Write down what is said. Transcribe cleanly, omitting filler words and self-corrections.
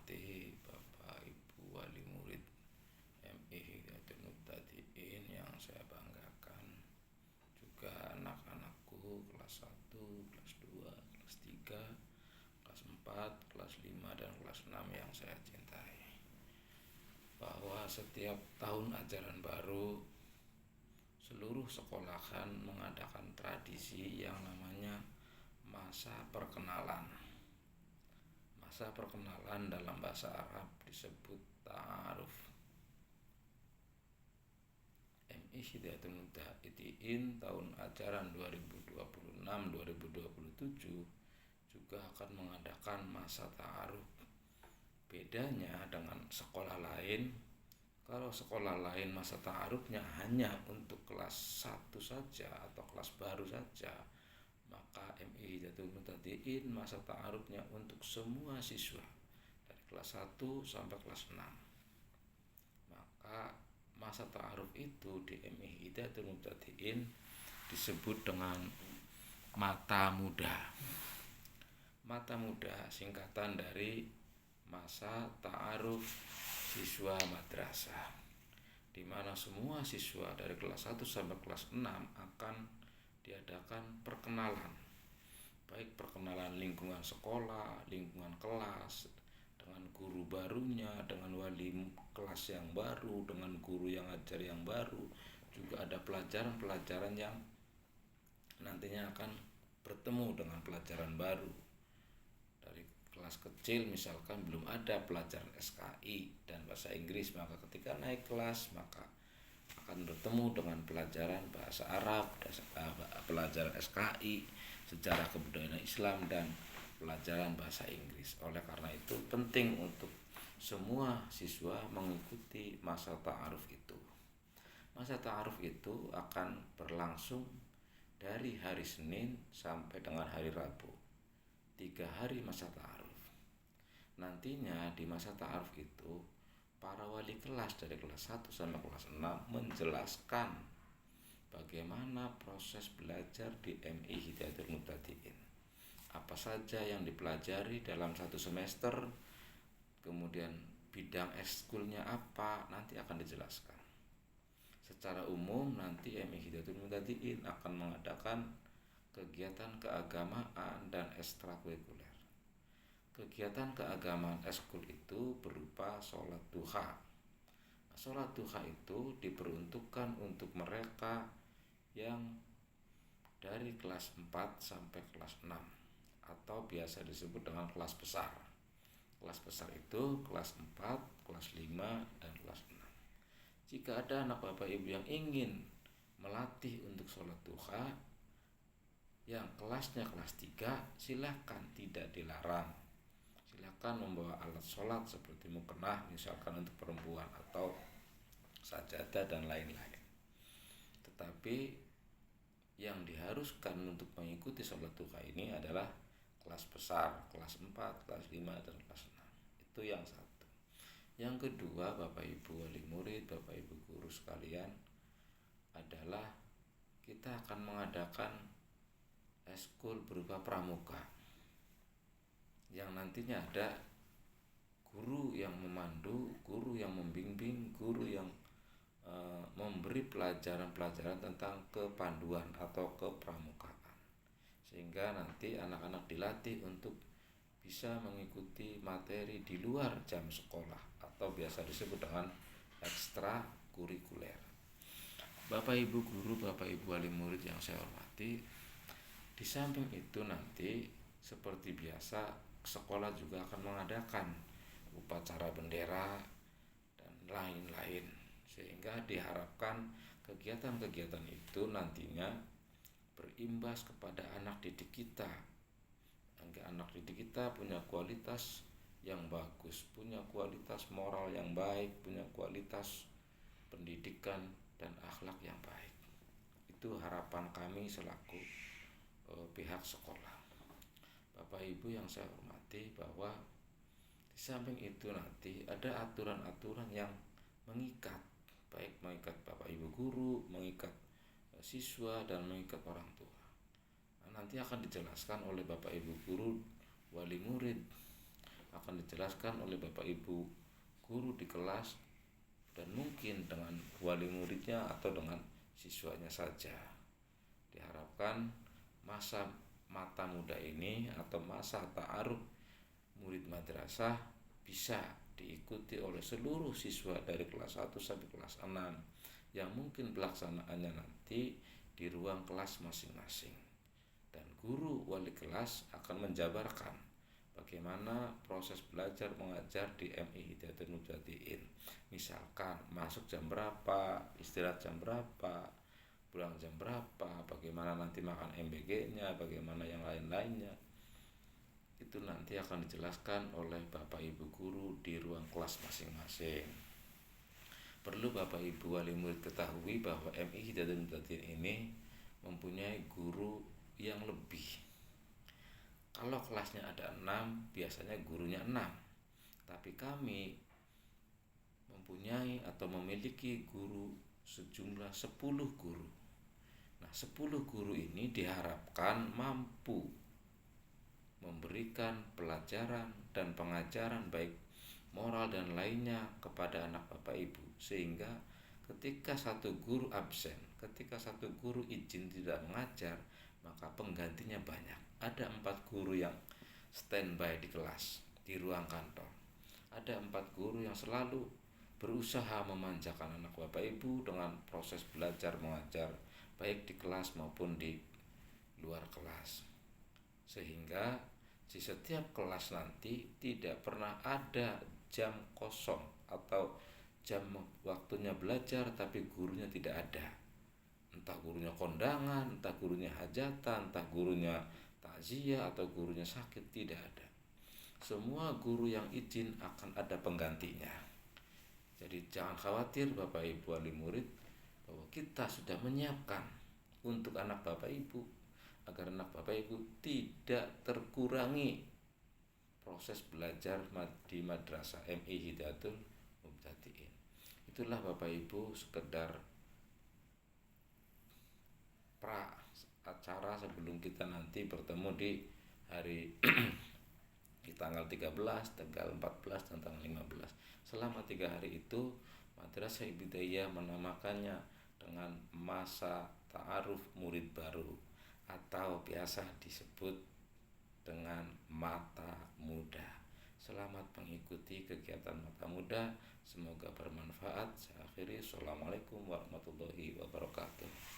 hormati Bapak Ibu wali murid MI Hidayatul Mubtadiin yang saya banggakan, juga anak-anakku kelas 1, kelas 2, kelas 3, kelas 4, kelas 5, dan kelas 6 yang saya cintai. Bahwa setiap tahun ajaran baru seluruh sekolahan mengadakan tradisi yang namanya masa perkenalan. Masa perkenalan dalam bahasa Arab disebut ta'aruf. MI Hidayatul Mubtadiin tahun ajaran 2026-2027 juga akan mengadakan masa ta'aruf. Bedanya dengan sekolah lain, kalau sekolah lain masa ta'arufnya hanya untuk kelas 1 saja atau kelas baru saja, maka MI Hidayatul Mubtadiin masa ta'arufnya untuk semua siswa dari kelas 1 sampai kelas 6. Maka masa ta'aruf itu di MI Hidayatul Mubtadiin disebut dengan Mata Muda. Mata Muda singkatan dari masa ta'aruf siswa madrasah, di mana semua siswa dari kelas 1 sampai kelas 6 akan diadakan perkenalan, baik perkenalan lingkungan sekolah, lingkungan kelas, dengan guru barunya, dengan wali kelas yang baru, dengan guru yang ajar yang baru. Juga ada pelajaran-pelajaran yang nantinya akan bertemu dengan pelajaran baru. Dari kelas kecil misalkan belum ada pelajaran SKI dan bahasa Inggris, maka ketika naik kelas maka akan bertemu dengan pelajaran bahasa Arab, pelajaran SKI, sejarah kebudayaan Islam, dan pelajaran bahasa Inggris. Oleh karena itu penting untuk semua siswa mengikuti masa ta'aruf itu. Masa ta'aruf itu akan berlangsung dari hari Senin sampai dengan hari Rabu, 3 hari masa ta'aruf. Nantinya di masa ta'aruf itu para wali kelas dari kelas 1 sampai kelas 6 menjelaskan bagaimana proses belajar di MI Hidayatul Mubtadiin. Apa saja yang dipelajari dalam satu semester, kemudian bidang ekskulnya apa, nanti akan dijelaskan. Secara umum nanti MI Hidayatul Mubtadiin akan mengadakan kegiatan keagamaan dan ekstrakurikuler. Kegiatan keagamaan ekskul itu berupa sholat duha. Sholat duha itu diperuntukkan untuk mereka yang dari kelas 4 sampai kelas 6 atau biasa disebut dengan kelas besar. Kelas besar itu kelas 4, kelas 5, dan kelas 6. Jika ada anak bapak ibu yang ingin melatih untuk sholat duha yang kelasnya kelas 3, silahkan, tidak dilarang. Silakan membawa alat sholat seperti mukena misalkan untuk perempuan, atau sajadah dan lain-lain. Tetapi yang diharuskan untuk mengikuti sholat duha ini adalah kelas besar, kelas 4, kelas 5, dan kelas 6. Itu yang satu. Yang kedua, Bapak Ibu wali murid, Bapak Ibu guru sekalian, adalah kita akan mengadakan ekskul berupa pramuka, yang nantinya ada guru yang memandu, guru yang membimbing, guru yang memberi pelajaran-pelajaran tentang kepanduan atau kepramukaan, sehingga nanti anak-anak dilatih untuk bisa mengikuti materi di luar jam sekolah atau biasa disebut dengan ekstrakurikuler. Bapak Ibu guru, Bapak Ibu wali murid yang saya hormati, di samping itu nanti seperti biasa sekolah juga akan mengadakan upacara bendera dan lain-lain, sehingga diharapkan kegiatan-kegiatan itu nantinya berimbas kepada anak didik kita, agar anak didik kita punya kualitas yang bagus, punya kualitas moral yang baik, punya kualitas pendidikan dan akhlak yang baik. Itu harapan kami selaku pihak sekolah. Bapak Ibu yang saya hormati, bahwa di samping itu nanti ada aturan-aturan yang mengikat, baik mengikat Bapak Ibu guru, mengikat siswa, dan mengikat orang tua. Nanti akan dijelaskan oleh Bapak Ibu guru, wali murid, akan dijelaskan oleh Bapak Ibu guru di kelas, dan mungkin dengan wali muridnya atau dengan siswanya saja. Diharapkan masa mata muda ini atau masa ta'aruf murid madrasah bisa diikuti oleh seluruh siswa dari kelas 1 sampai kelas 6, yang mungkin pelaksanaannya nanti di ruang kelas masing-masing. Dan guru wali kelas akan menjabarkan bagaimana proses belajar mengajar di MI Hidayatul Mubtadiin. Misalkan masuk jam berapa, istirahat jam berapa, pulang jam berapa, bagaimana nanti makan MBG-nya, bagaimana yang lain-lainnya. Itu nanti akan dijelaskan oleh Bapak Ibu guru di ruang kelas masing-masing. Perlu Bapak Ibu wali murid ketahui bahwa MI Hidayatul Mubtadiin ini mempunyai guru yang lebih. Kalau kelasnya ada 6, biasanya gurunya 6. Tapi kami mempunyai atau memiliki guru sejumlah 10 guru. Nah, 10 guru ini diharapkan mampu memberikan pelajaran dan pengajaran baik moral dan lainnya kepada anak Bapak Ibu, sehingga ketika satu guru absen, ketika satu guru izin tidak mengajar, maka penggantinya banyak. Ada 4 guru yang standby di kelas, di ruang kantor. Ada 4 guru yang selalu berusaha memanjakan anak Bapak Ibu dengan proses belajar mengajar baik di kelas maupun di luar kelas, sehingga di setiap kelas nanti tidak pernah ada jam kosong atau jam waktunya belajar tapi gurunya tidak ada. Entah gurunya kondangan, entah gurunya hajatan, entah gurunya takziah atau gurunya sakit, tidak ada. Semua guru yang izin akan ada penggantinya. Jadi jangan khawatir Bapak Ibu wali murid, bahwa kita sudah menyiapkan untuk anak Bapak Ibu, agar anak Bapak Ibu tidak terkurangi proses belajar di Madrasah MI Hidayatul Mubtadiin. Itulah Bapak Ibu sekedar pra acara sebelum kita nanti bertemu di hari di tanggal 13, tanggal 14, dan tanggal 15. Selama 3 hari itu Madrasah Ibtidaiyah menamakannya dengan masa ta'aruf murid baru, atau biasa disebut dengan mata muda. Selamat mengikuti kegiatan mata muda, semoga bermanfaat. Saya akhiri, assalamualaikum warahmatullahi wabarakatuh.